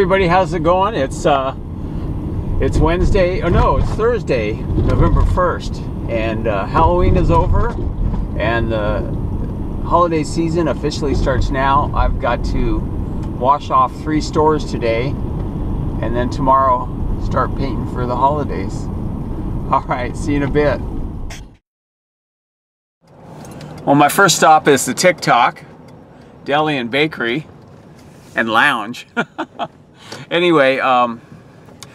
everybody, how's it going? It's Wednesday, oh no, it's Thursday, November 1st, and Halloween is over, and the holiday season officially starts now. I've got to wash off 3 stores today, and then tomorrow start painting for the holidays. All right, see you in a bit. Well, my first stop is the TikTok Deli and Bakery and Lounge. Anyway, I'm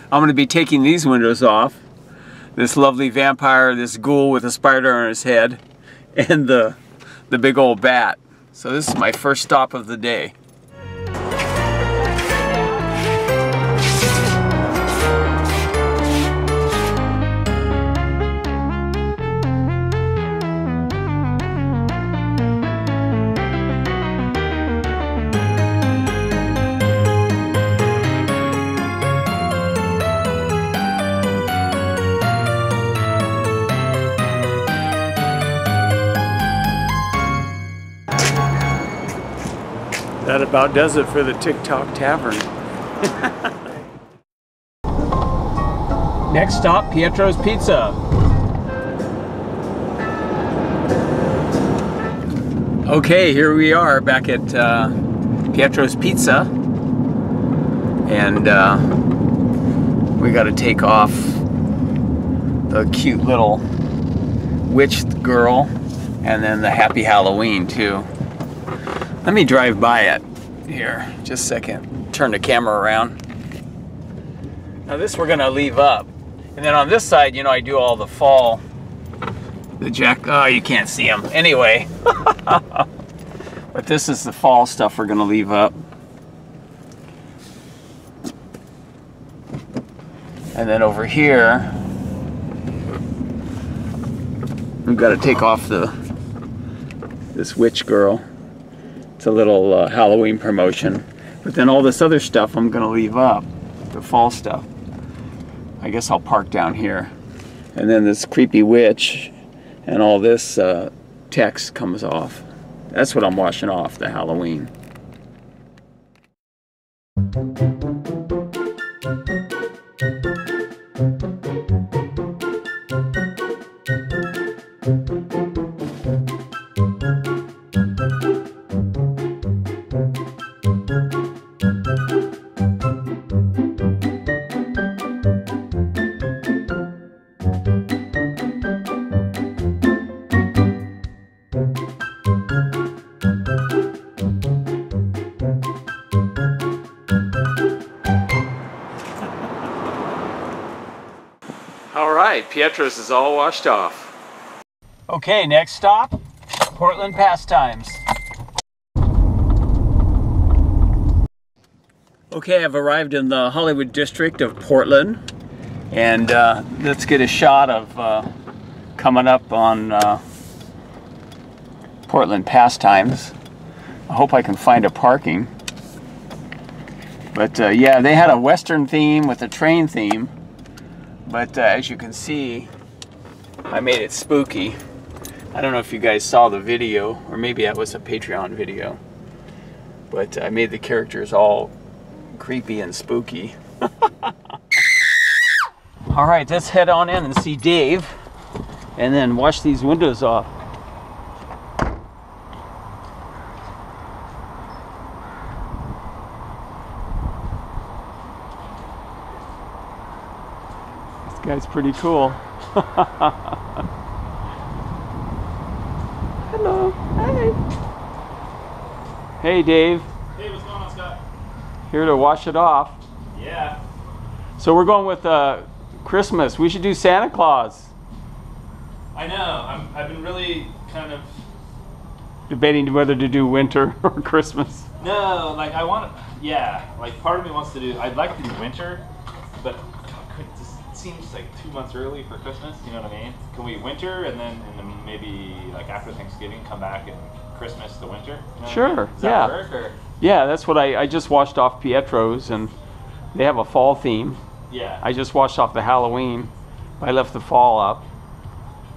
going to be taking these windows off. This lovely vampire, this ghoul with a spider on his head, and the big old bat. So this is my first stop of the day. That about does it for the TikTok Tavern. Next stop, Pietro's Pizza. Okay, here we are back at Pietro's Pizza, and we got to take off the cute little witch girl, and then the Happy Halloween too. Let me drive by it here, just a second. Turn the camera around. Now this we're gonna leave up. And then on this side, you know, I do all the fall. The jack, oh, you can't see them. Anyway. But this is the fall stuff we're gonna leave up. And then over here, we've got to take off this witch girl. It's a little Halloween promotion, but then all this other stuff I'm gonna leave up, the fall stuff. I guess I'll park down here, and then this creepy witch and all this text comes off. That's what I'm washing off, the Halloween. All right, Pietro's is all washed off. Okay, next stop, Portland Pastimes. Okay, I've arrived in the Hollywood district of Portland, and let's get a shot of coming up on Portland Pastimes. I hope I can find a parking. But yeah, they had a Western theme with a train theme. But as you can see, I made it spooky. I don't know if you guys saw the video, or maybe that was a Patreon video. But I made the characters all creepy and spooky. All right, let's head on in and see Dave, and then wash these windows off. Guy's pretty cool. Hello. Hey. Hey, Dave. Hey, what's going on, Scott? Here to wash it off. Yeah. So we're going with Christmas. We should do Santa Claus. I know. I've been really kind of debating whether to do winter or Christmas. No, like I want to. Yeah, like part of me wants to do. I'd like to do winter, but it just seems like 2 months early for Christmas. You know what I mean? Can we winter and then maybe like after Thanksgiving come back and Christmas the winter? You know Sure. Does that work, or? Yeah, that's what I just washed off Pietro's, and they have a fall theme. Yeah. I just washed off the Halloween. I left the fall up.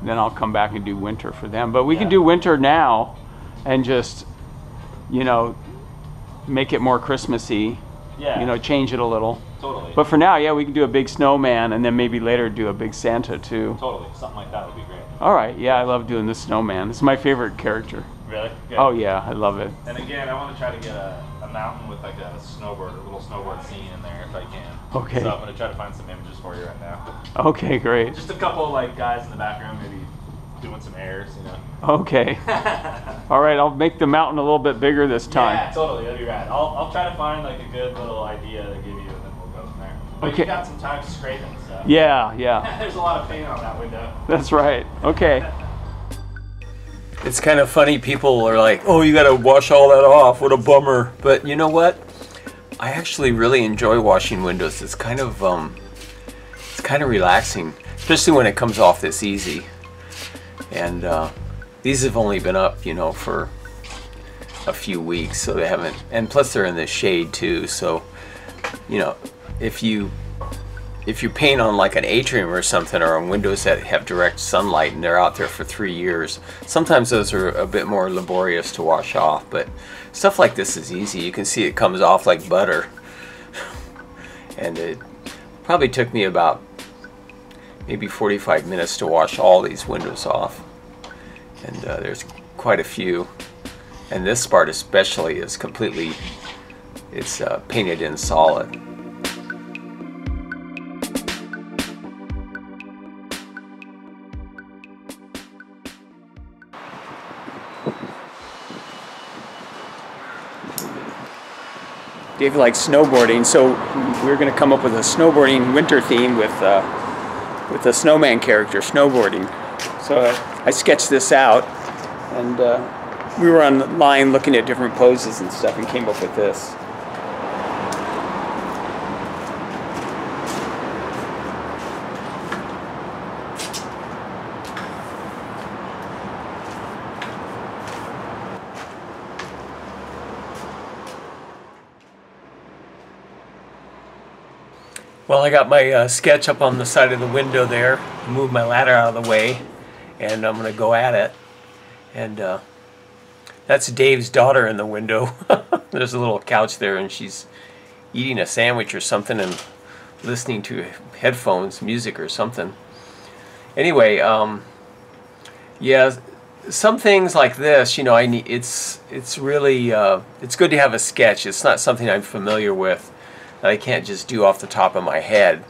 Then I'll come back and do winter for them. But we can do winter now and just, you know, make it more Christmassy Yeah. You know, change it a little. Totally. But for now, yeah, we can do a big snowman and then maybe later do a big Santa too. Totally. Something like that would be great. All right, yeah, I love doing the snowman. It's my favorite character. Really? Good. Oh yeah, I love it. And again, I want to try to get a mountain with like a little snowboard scene in there if I can. Okay. So I'm going to try to find some images for you right now. Okay, great. Just a couple like guys in the background maybe doing some airs, you know. Okay. All right, I'll make the mountain a little bit bigger this time. Yeah, totally. That'd be rad. I'll try to find like a good little idea to give you, and then we'll go from there. But Okay. you got some time to scrape and stuff. Yeah, yeah. There's a lot of paint on that window. That's right. Okay. It's kind of funny, people are like, oh, you gotta wash all that off, what a bummer. But you know what? I actually really enjoy washing windows. It's kind of relaxing, especially when it comes off this easy. And these have only been up, you know, for a few weeks, so they haven't, and plus they're in the shade too, so, you know, if you paint on like an atrium or something, or on windows that have direct sunlight and they're out there for 3 years, sometimes those are a bit more laborious to wash off, but stuff like this is easy. You can see it comes off like butter. And it probably took me about maybe 45 minutes to wash all these windows off. And there's quite a few. And this part especially is completely, it's painted in solid. Dave likes snowboarding, so we're going to come up with a snowboarding winter theme with the snowman character snowboarding. So I sketched this out, and we were online looking at different poses and stuff and came up with this. Well, I got my sketch up on the side of the window there, move my ladder out of the way, and I'm going to go at it. And that's Dave's daughter in the window. There's a little couch there, and she's eating a sandwich or something and listening to headphones, music or something. Anyway, yeah, some things like this, you know, it's really it's good to have a sketch. It's not something I'm familiar with that I can't just do off the top of my head,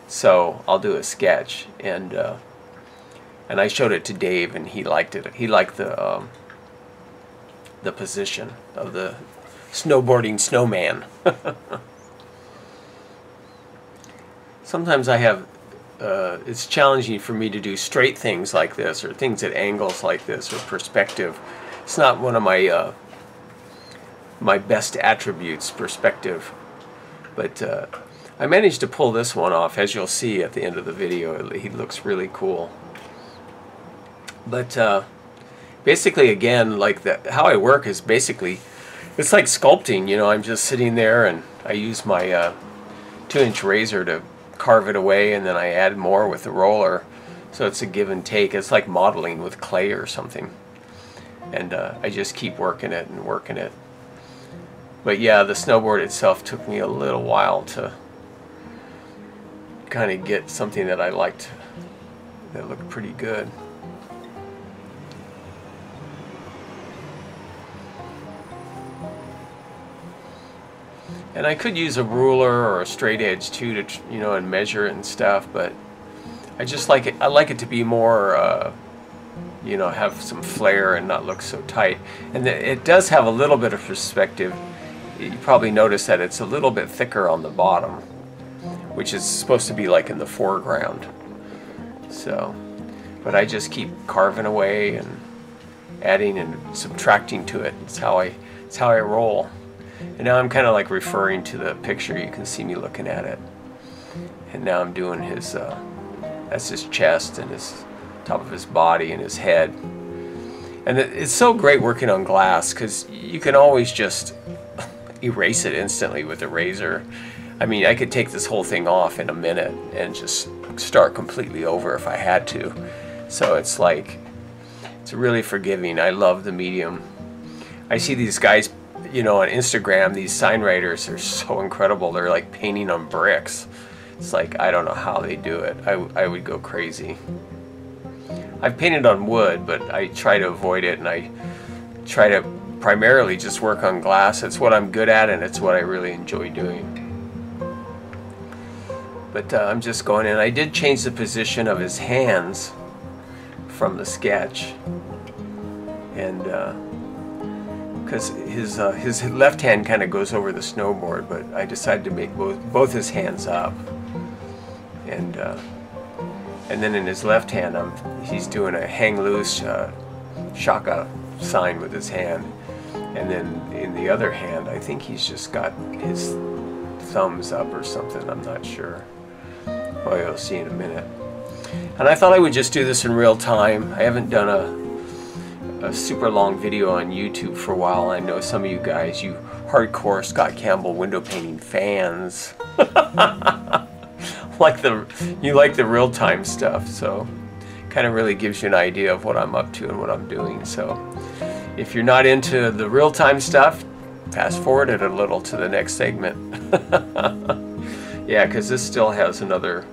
so I'll do a sketch. And I showed it to Dave, and he liked it. He liked the position of the snowboarding snowman. Sometimes I have it's challenging for me to do straight things like this, or things at angles like this, or perspective. It's not one of my my best attributes, perspective. But I managed to pull this one off, as you'll see at the end of the video. He looks really cool. But basically, again, like how I work is basically, it's like sculpting. You know, I'm just sitting there, and I use my 2-inch razor to carve it away, and then I add more with the roller. So it's a give and take. It's like modeling with clay or something. And I just keep working it and working it. But yeah, the snowboard itself took me a little while to kind of get something that I liked, that looked pretty good. And I could use a ruler or a straight edge too to, you know, and measure it and stuff, but I just like it. I like it to be more, you know, have some flair and not look so tight. And it does have a little bit of perspective. You probably notice that it's a little bit thicker on the bottom, which is supposed to be like in the foreground. So, but I just keep carving away and adding and subtracting to it. It's how I roll. And now I'm kind of like referring to the picture. You can see me looking at it. And now I'm doing his, that's his chest and his top of his body and his head. And it's so great working on glass, because you can always just erase it instantly with a razor. I mean, I could take this whole thing off in a minute and just start completely over if I had to. So it's like, it's really forgiving. I love the medium. I see these guys you know, on Instagram, these sign writers are so incredible. They're like painting on bricks. It's like, I don't know how they do it. I would go crazy. I've painted on wood, but I try to avoid it, and I try to primarily just work on glass. It's what I'm good at, and it's what I really enjoy doing. But I'm just going in. I did change the position of his hands from the sketch, and because his left hand kind of goes over the snowboard, but I decided to make both his hands up, and then in his left hand he's doing a hang loose shaka sign with his hand, and then in the other hand I think he's just got his thumbs up or something. I'm not sure. Well, you'll see in a minute. And I thought I would just do this in real time. I haven't done a super long video on YouTube for a while. I know some of you guys, you hardcore Scott Campbell window painting fans, you like the real time stuff. So kind of really gives you an idea of what I'm up to and what I'm doing. So if you're not into the real time stuff, fast forward it a little to the next segment. Yeah, because this still has another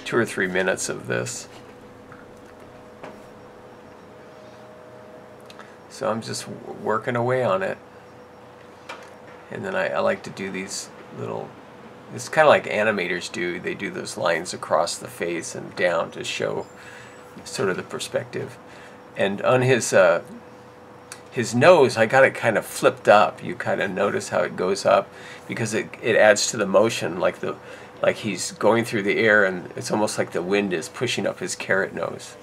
2 or 3 minutes of this. So I'm just working away on it. And then I like to do these little, it's kind of like animators do. They do those lines across the face and down to show sort of the perspective. And on his nose, I got it kind of flipped up. You kind of notice how it goes up because it adds to the motion, like he's going through the air, and it's almost like the wind is pushing up his carrot nose.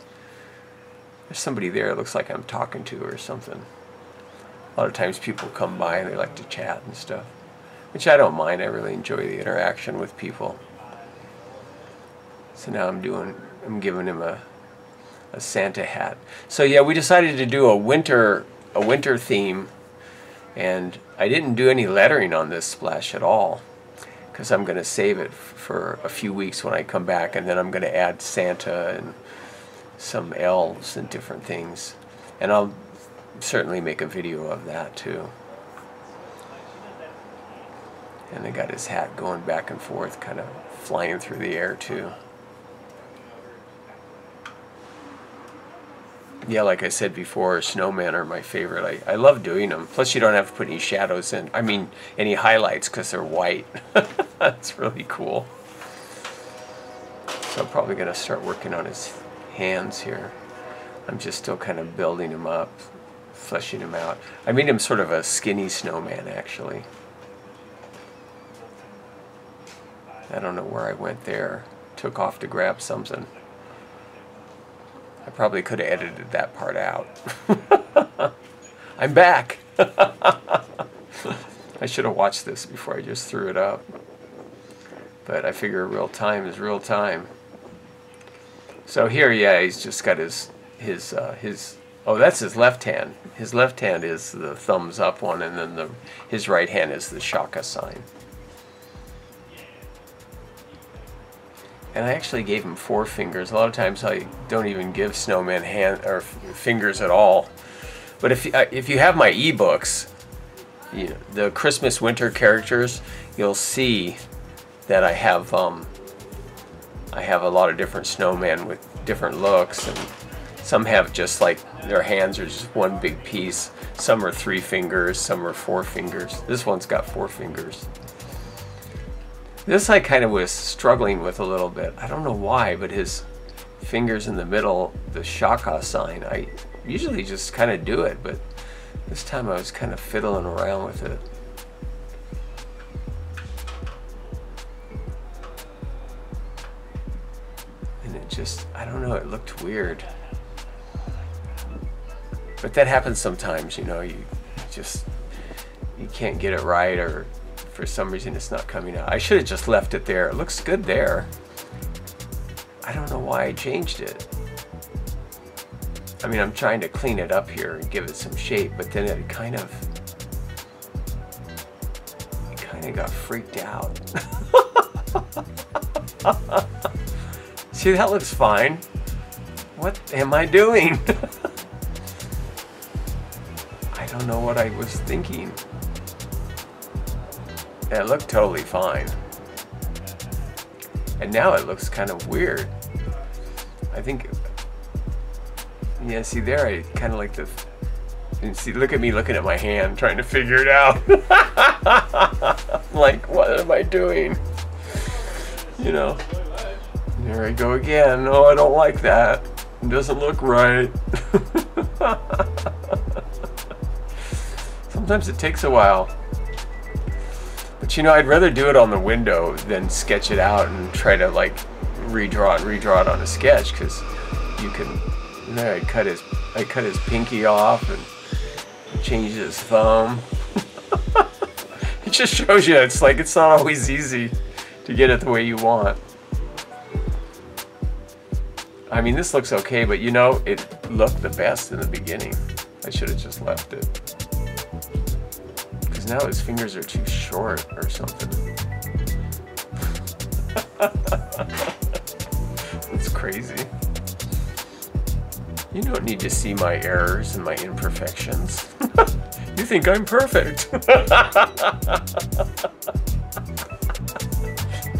There's somebody there it looks like I'm talking to or something. A lot of times people come by and they like to chat and stuff, which I don't mind. I really enjoy the interaction with people. So now I'm giving him a Santa hat. So yeah, we decided to do a winter theme, and I didn't do any lettering on this splash at all because I'm going to save it for a few weeks when I come back, and then I'm going to add Santa and some elves and different things, and I'll certainly make a video of that too. And I got his hat going back and forth, kind of flying through the air too. Yeah, like I said before, snowmen are my favorite. I love doing them. Plus you don't have to put any shadows in. I mean, any highlights, because they're white. That's really cool. So I'm probably going to start working on his hands here. I'm just still kind of building him up, fleshing him out. I made him sort of a skinny snowman, actually. I don't know where I went there. Took off to grab something. I probably could have edited that part out. I'm back! I should have watched this before I just threw it up. But I figure real time is real time. So here, yeah, he's just got his oh, that's his left hand. His left hand is the thumbs up one, and then his right hand is the shaka sign. And I actually gave him 4 fingers. A lot of times I don't even give snowmen hand or fingers at all. But if you have my ebooks, the Christmas winter characters, you'll see that I have a lot of different snowmen with different looks, and some have just like their hands are just one big piece. Some are 3 fingers, some are 4 fingers. This one's got 4 fingers. This I kind of was struggling with a little bit. I don't know why, but his fingers in the middle, the shaka sign, I usually just kind of do it, but this time I was kind of fiddling around with it. And it just, I don't know, it looked weird. But that happens sometimes, you can't get it right, or for some reason it's not coming out. I should have just left it there. It looks good there. I don't know why I changed it. I mean, I'm trying to clean it up here and give it some shape, but then it kind of got freaked out. See, that looks fine. What am I doing? I don't know what I was thinking. Yeah, it looked totally fine. And now it looks kind of weird. I think, yeah, see there, I kind of like the, and see, look at me looking at my hand, trying to figure it out. Like, what am I doing? You know, there I go again. Oh, I don't like that. It doesn't look right. Sometimes it takes a while. But you know, I'd rather do it on the window than sketch it out and try to like redraw it on a sketch, because you can, there I cut his pinky off and changed his thumb. It just shows you it's like it's not always easy to get it the way you want. I mean, this looks okay, but you know, it looked the best in the beginning. I should have just left it. Because now his fingers are too short or something. It's crazy. You don't need to see my errors and my imperfections. You think I'm perfect.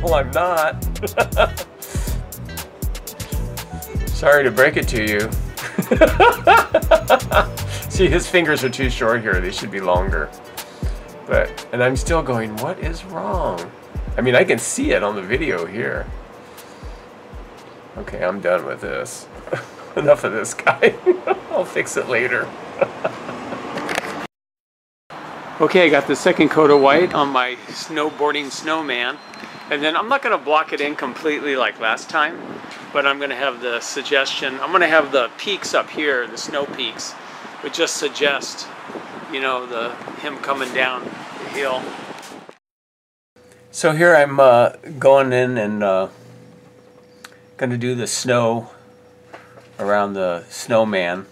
Well, I'm not. Sorry to break it to you. See, his fingers are too short here. They should be longer. But, and I'm still going, what is wrong? I mean, I can see it on the video here. Okay, I'm done with this. Enough of this guy. I'll fix it later. Okay, I got the second coat of white on my snowboarding snowman. And then I'm not going to block it in completely like last time, but I'm going to have the suggestion, I'm going to have the peaks up here, the snow peaks, would just suggest, you know, him coming down the hill. So here I'm going in and going to do the snow around the snowman.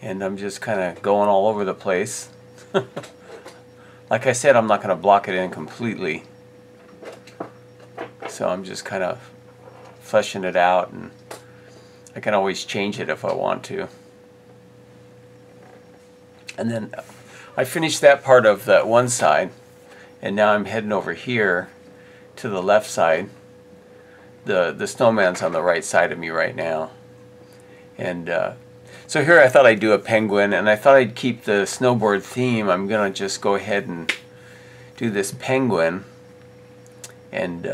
And I'm just kind of going all over the place. Like I said, I'm not going to block it in completely. So I'm just kind of fleshing it out, and I can always change it if I want to. And then I finished that part of that one side, and now I'm heading over here to the left side. The snowman's on the right side of me right now. And so here I thought I'd do a penguin, and I thought I'd keep the snowboard theme. I'm going to just go ahead and do this penguin and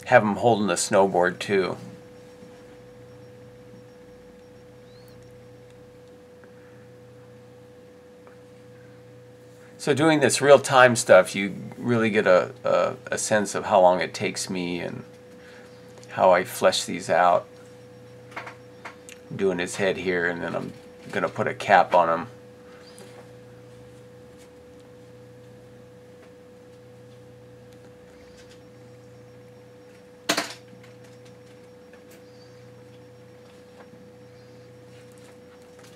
have him holding the snowboard too. So doing this real-time stuff, you really get a sense of how long it takes me and how I flesh these out. I'm doing his head here, and then I'm going to put a cap on him.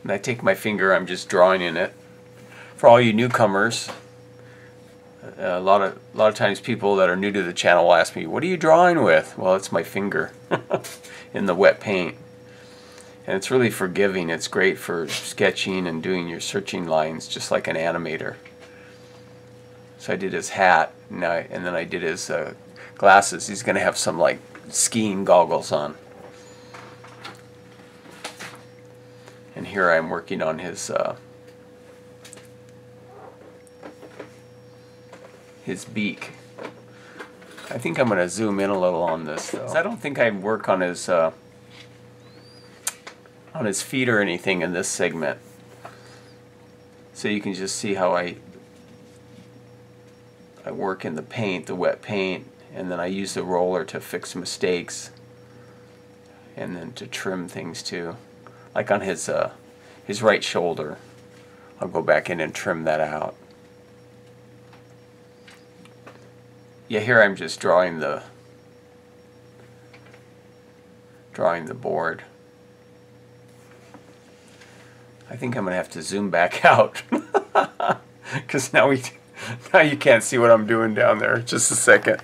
And I take my finger, I'm just drawing in it. For all you newcomers, a lot of times people that are new to the channel will ask me, what are you drawing with? Well, it's my finger in the wet paint. And it's really forgiving. It's great for sketching and doing your searching lines, just like an animator. So I did his hat, and then I did his glasses. He's going to have some like skiing goggles on. And here I'm working on his beak. I think I'm going to zoom in a little on this though. I don't think I work on his feet or anything in this segment. So you can just see how I work in the paint, the wet paint, and then I use the roller to fix mistakes and then to trim things too. Like on his right shoulder, I'll go back in and trim that out. Yeah, here I'm just drawing the board. I think I'm gonna have to zoom back out because now you can't see what I'm doing down there. Just a second.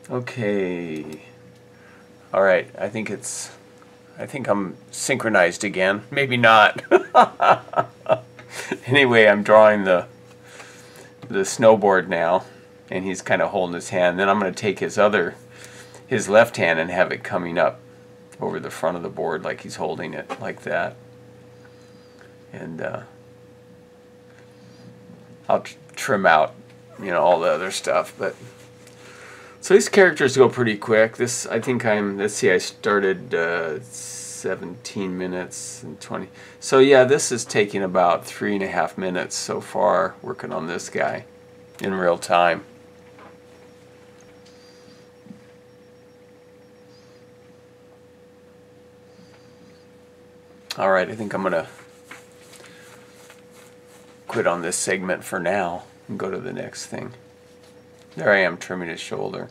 Okay. All right, I think I'm synchronized again. Maybe not. Anyway, I'm drawing the snowboard now, and he's kind of holding his hand. Then I'm going to take his left hand and have it coming up over the front of the board like he's holding it like that. And I'll trim out, all the other stuff. But so these characters go pretty quick. Let's see, I started 17 minutes and 20. So yeah, this is taking about 3.5 minutes so far working on this guy in real time. All right, I think I'm gonna quit on this segment for now and go to the next thing. There I am trimming his shoulder.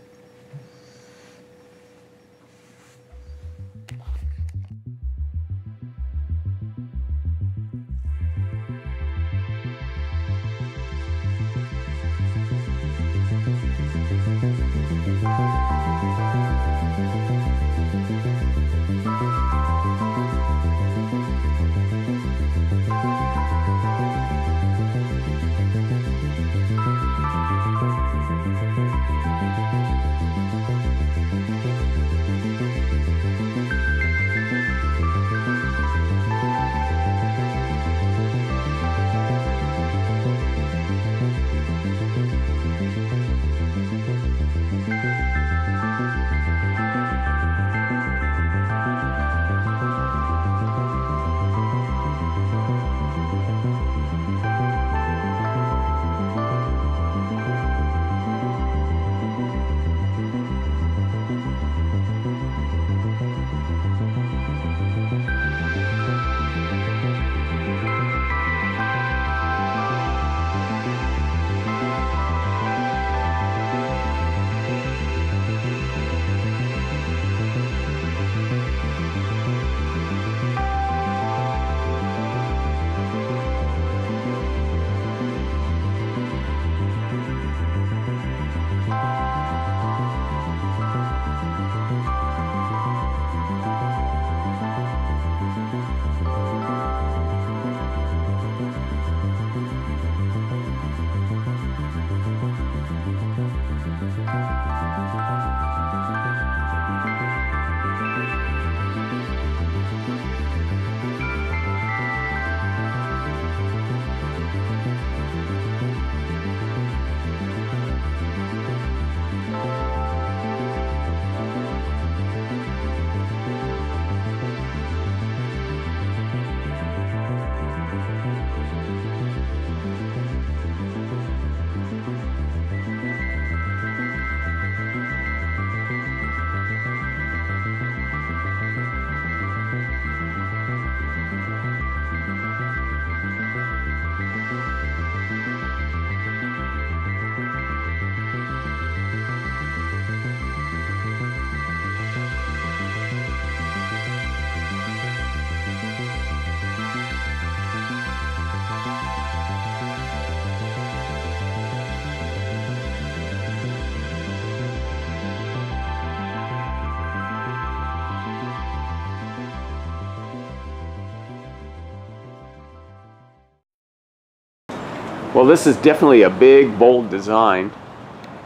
Well, this is definitely a big, bold design,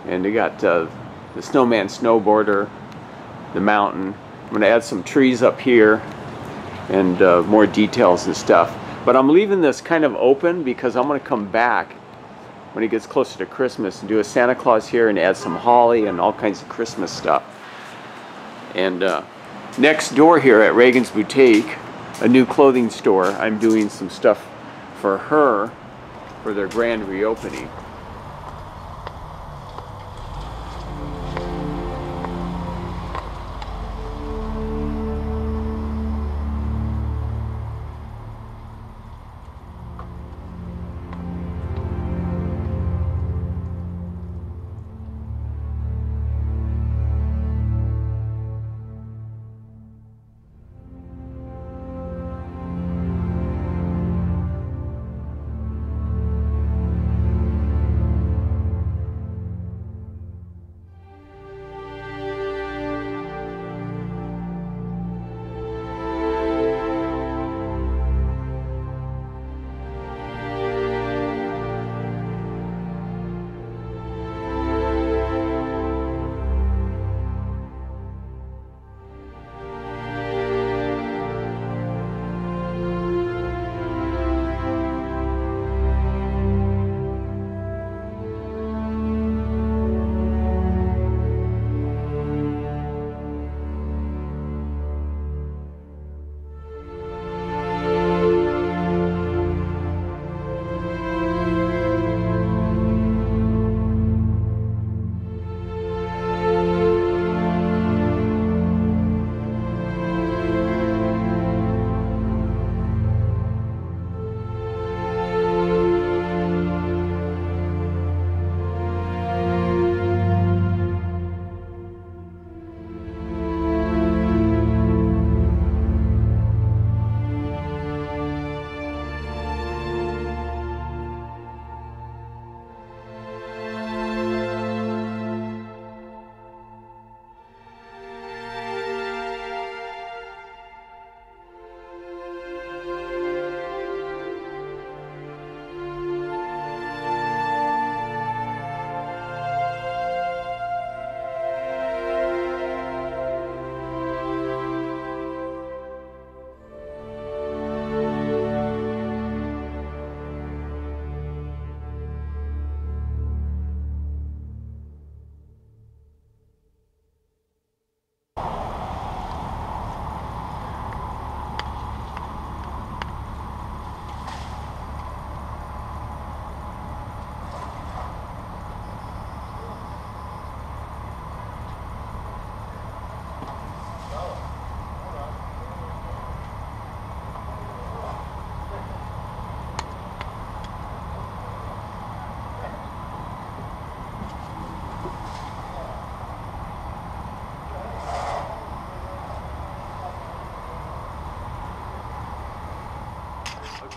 and they got the snowman snowboarder, the mountain. I'm going to add some trees up here and more details and stuff. But I'm leaving this kind of open because I'm going to come back when it gets closer to Christmas and do a Santa Claus here and add some holly and all kinds of Christmas stuff. And next door here at Reagan's Boutique, a new clothing store, I'm doing some stuff for her for their grand reopening.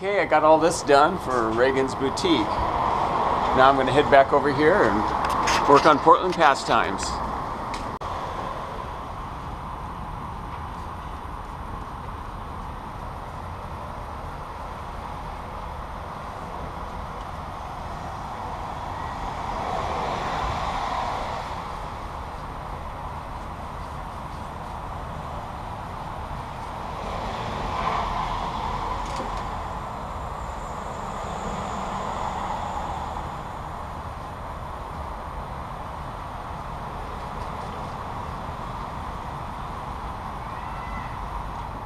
Okay, I got all this done for Reagan's Boutique. Now I'm going to head back over here and work on Portland pastimes.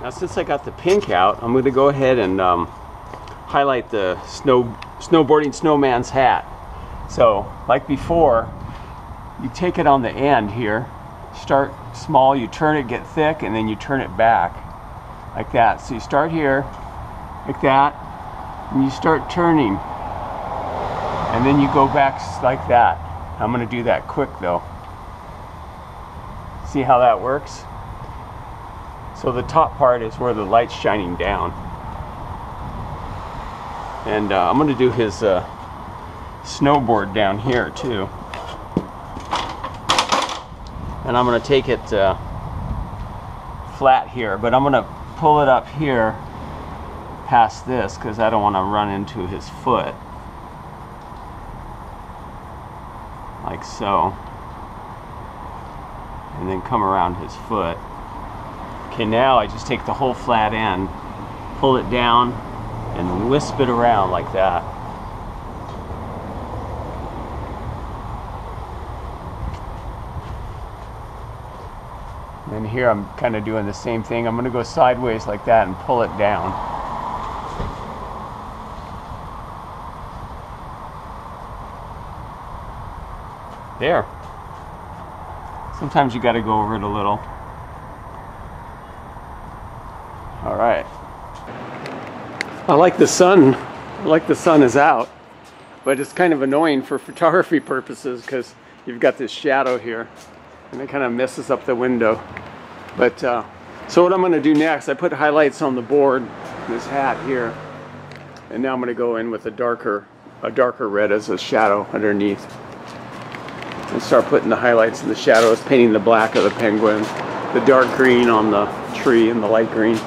Now since I got the pink out, I'm going to go ahead and highlight the snowboarding snowman's hat. So like before, you take it on the end here, start small, you turn it, get thick, and then you turn it back like that. So you start here like that, and you start turning, and then you go back like that. I'm going to do that quick though. See how that works? So the top part is where the light's shining down. And I'm going to do his snowboard down here too. And I'm going to take it flat here, but I'm going to pull it up here past this because I don't want to run into his foot. Like so. And then come around his foot. Okay, now I just take the whole flat end, pull it down, and wisp it around like that. And here I'm kind of doing the same thing. I'm going to go sideways like that and pull it down. There. Sometimes you got to go over it a little. All right. I like the sun is out, but it's kind of annoying for photography purposes because you've got this shadow here and it kind of messes up the window. But so what I'm going to do next, I put highlights on the board, this hat here, and now I'm going to go in with a darker red as a shadow underneath and start putting the highlights and the shadows, painting the black of the penguin, the dark green on the tree and the light green.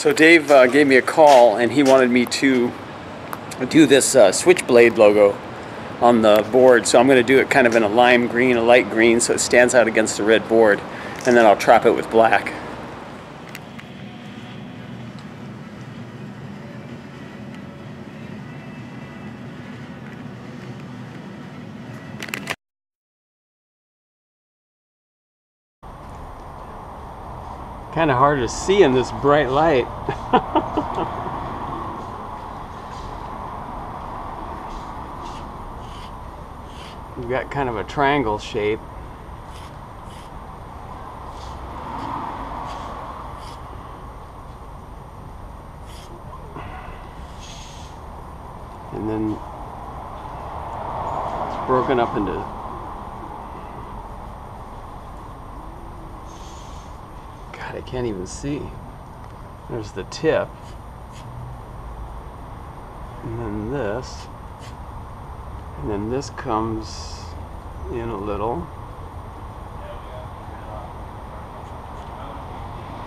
So Dave gave me a call and he wanted me to do this switchblade logo on the board. So I'm going to do it kind of in a lime green, a light green, so it stands out against the red board. And then I'll trap it with black. Kind of hard to see in this bright light. We've got kind of a triangle shape. And then it's broken up into I can't even see. There's the tip. And then this. And then this comes in a little.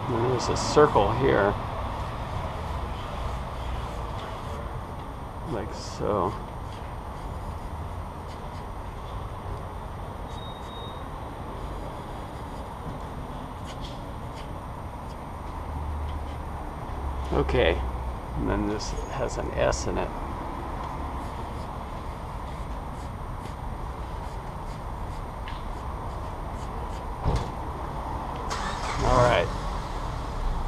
And then there's a circle here. Like so. Okay, and then this has an S in it. All right,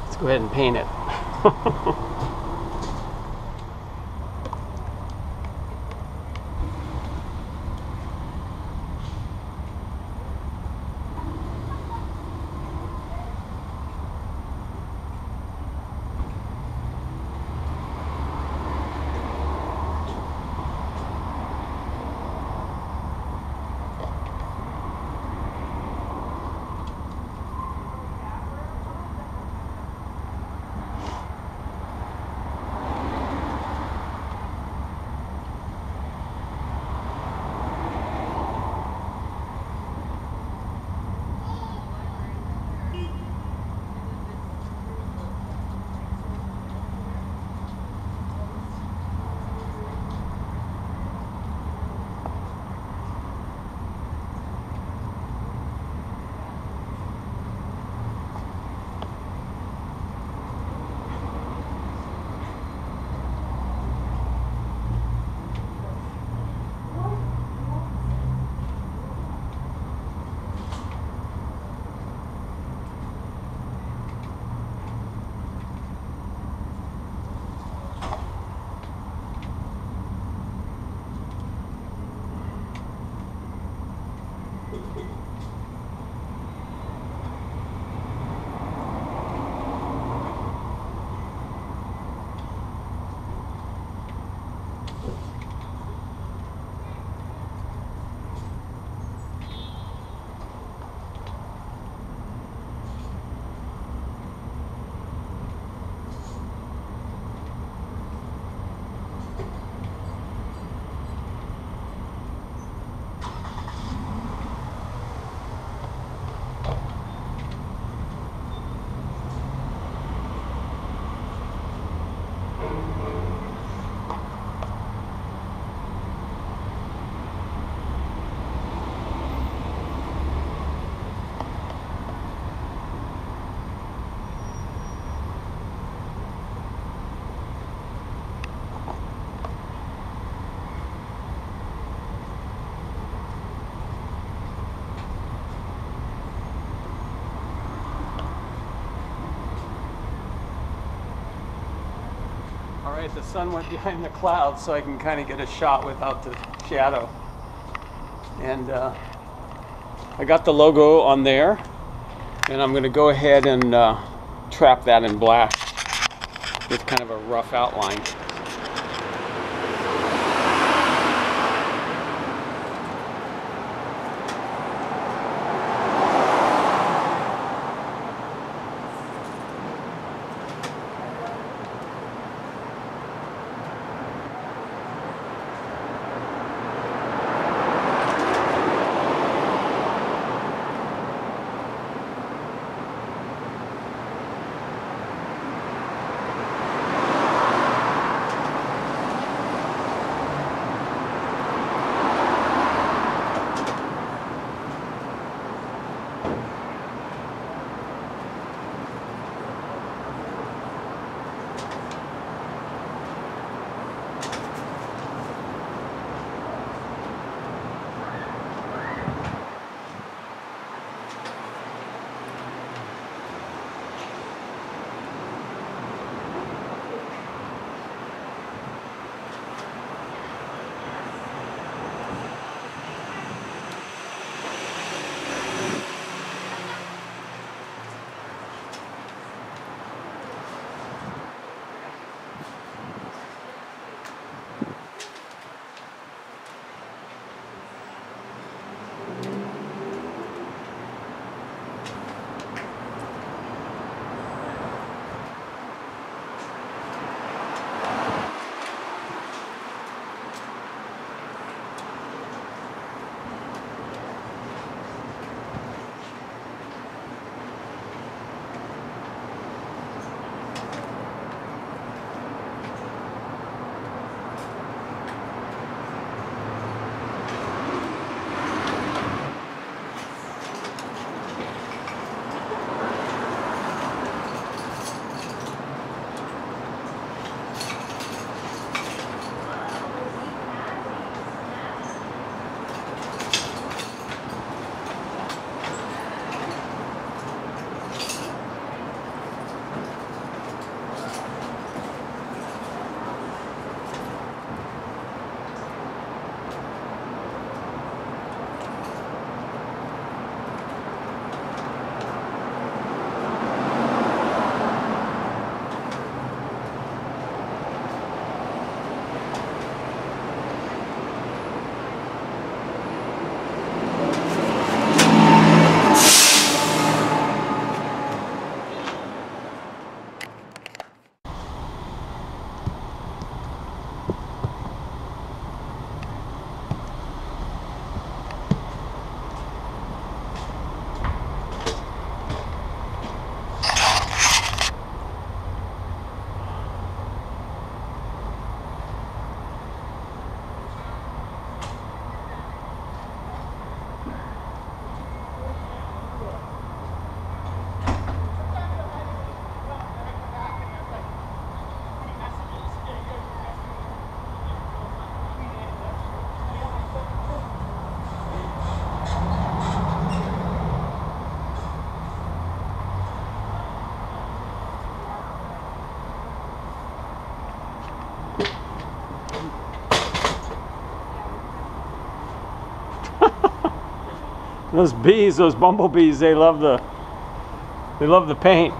let's go ahead and paint it. Alright, the sun went behind the clouds so I can kind of get a shot without the shadow. And I got the logo on there, and I'm going to go ahead and trap that in black with kind of a rough outline. Those bees, those bumblebees, they love the paint.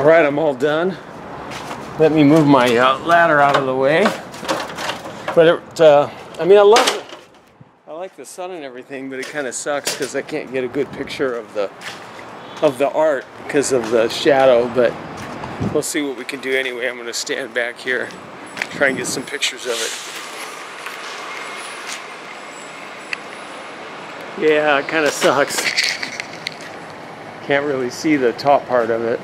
right, I'm all done. Let me move my ladder out of the way. But I mean, I like the sun and everything, but it kind of sucks because I can't get a good picture of the art because of the shadow. But we'll see what we can do anyway. I'm going to stand back here, try and get some pictures of it. Yeah, it kind of sucks. Can't really see the top part of it.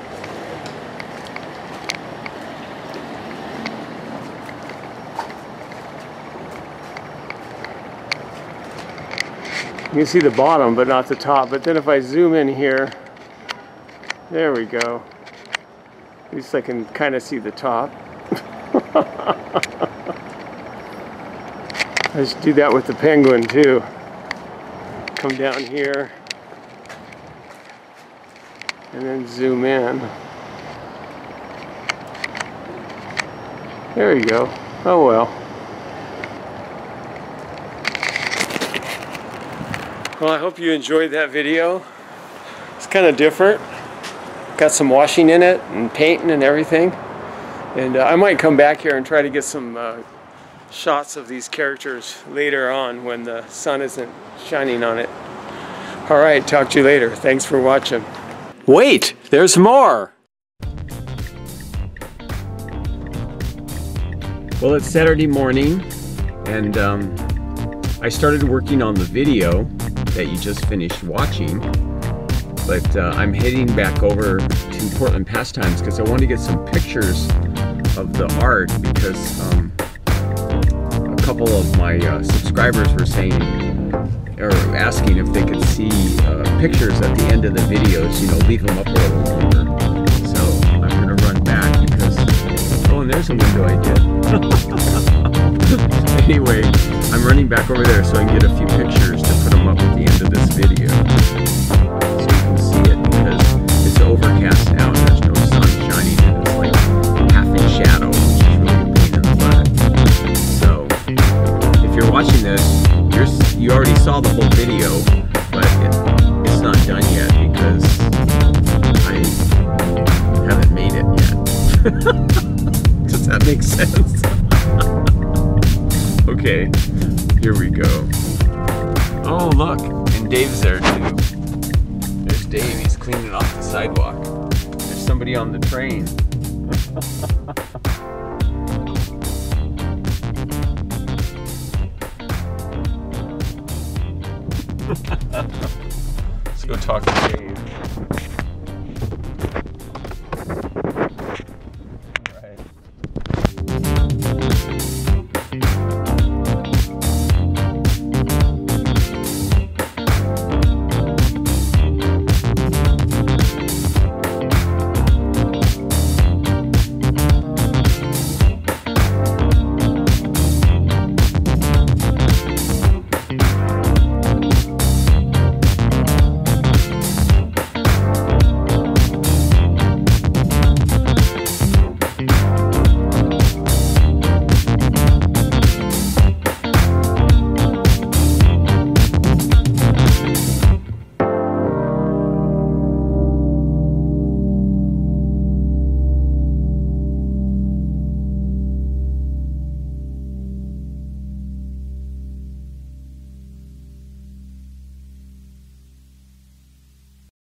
You can see the bottom, but not the top. But then if I zoom in here, there we go. At least I can kind of see the top. I should do that with the penguin too. Come down here and then zoom in. There you go. Oh well. Well, I hope you enjoyed that video. It's kind of different. Got some washing in it and painting and everything. And I might come back here and try to get some shots of these characters later on when the sun isn't shining on it. All right, talk to you later. Thanks for watching. Wait, there's more. Well, it's Saturday morning, and I started working on the video that you just finished watching, but I'm heading back over to Portland Pastimes because I want to get some pictures of the art because a couple of my subscribers were saying or asking if they could see pictures at the end of the videos, you know, leave them up a little longer. So I'm going to run back because, oh, and there's a window I did. Anyway, I'm running back over there so I can get a few pictures to put them up at the end of this video so you can see it because it's overcast now and there's no sun shining and it's like half in shadow, which is really a pain in the butt. So if you're watching this, you already saw the whole video, but it's not done yet because I haven't made it yet. Does that make sense? Okay, here we go. Oh, look, and Dave's there too. There's Dave, he's cleaning off the sidewalk. There's somebody on the train. Let's go talk to Dave.